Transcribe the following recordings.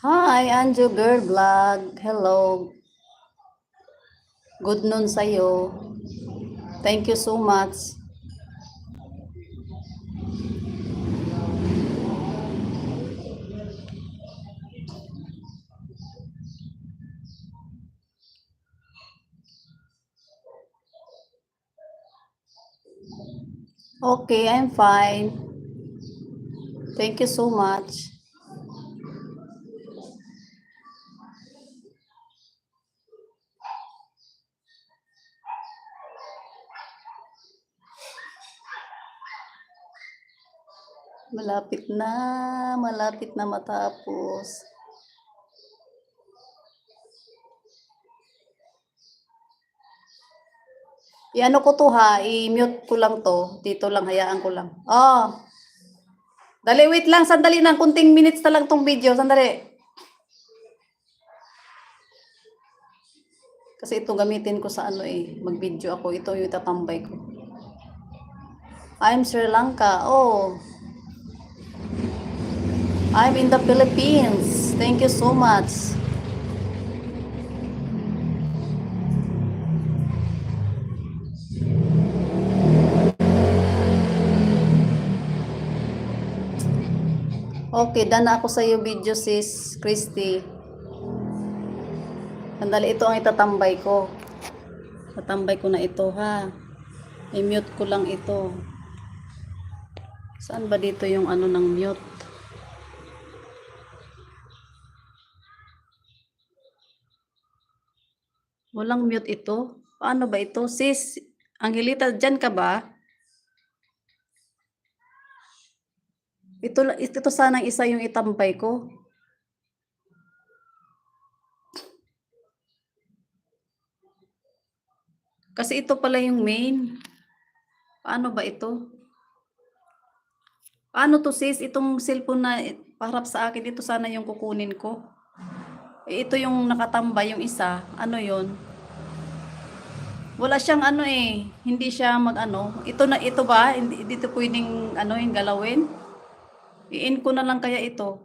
Hi, Anjo Girl Vlog. Hello. Good noon sa'yo. Thank you so much. Okay, I'm fine. Thank you so much. Malapit na matapos. Iano ko to ha, i-mute ko lang to. Dito lang, hayaan ko lang. Oh, dali, wait lang, sandali lang. Kunting minutes na lang tong video, sandali. Kasi ito gamitin ko sa ano mag-video ako. Ito yung itatambay ko. I'm Sri Lanka. Oh, I'm in the Philippines. Thank you so much. Okay, done na ako sa iyo video sis Christy. Sandali, ito ang itatambay ko. Tatambay ko na ito ha. I-mute ko lang ito. Saan ba dito yung ano ng mute? Walang mute ito. Paano ba ito? Sis, Angelita, dyan ka ba? Ito sanang isa yung itambay ko. Kasi ito pala yung main. Paano ba ito? Paano to sis? Itong cellphone na paharap sa akin, ito sana yung kukunin ko. Ito yung nakatambay, yung isa. Ano yon? Wala siyang ano hindi siya mag-ano. Ito ba? Hindi dito pwedeng ano yung galawin. I-in ko na lang kaya ito.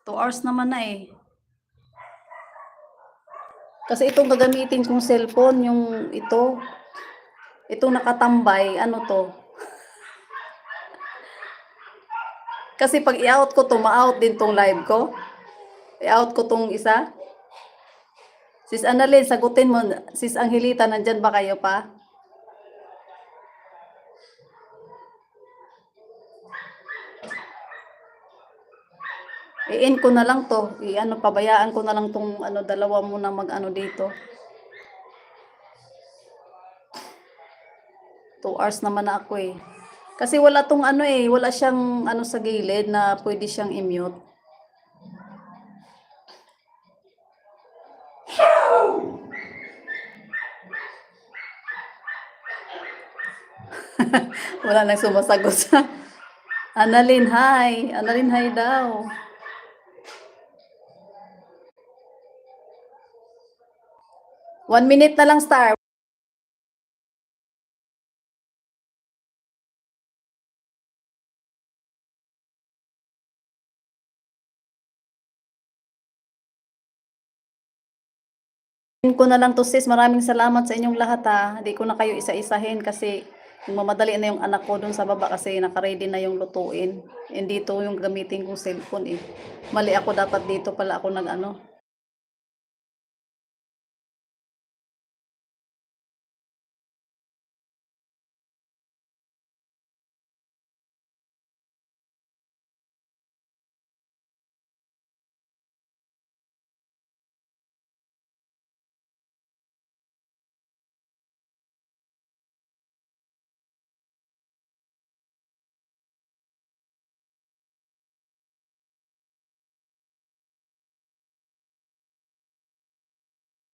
2 hours naman na Kasi itong gagamitin kong cellphone, yung ito. Itong nakatambay, ano to? Kasi pag i-out ko to, ma-out din tong live ko. I-out ko tong isa. Sis Annalyn, sagutin mo. Sis Angelita, nandyan ba kayo pa? I-in ko na lang to. Pabayaan ko na lang tong dalawa muna mag-ano dito. 2 hours naman na ako Kasi wala tong wala siyang sa gilid na pwede siyang i-mute. Wala nang sumasagot sa Annalyn, hi. Annalyn, hi daw. One minute na lang, Star. Ko na lang to sis. Maraming salamat sa inyong lahat ha. Hindi ko na kayo isa-isahin kasi mamadali na yung anak ko dun sa baba kasi naka-ready na yung lutuin. And dito yung gamitin kong cellphone Mali ako, dapat dito pala ako nag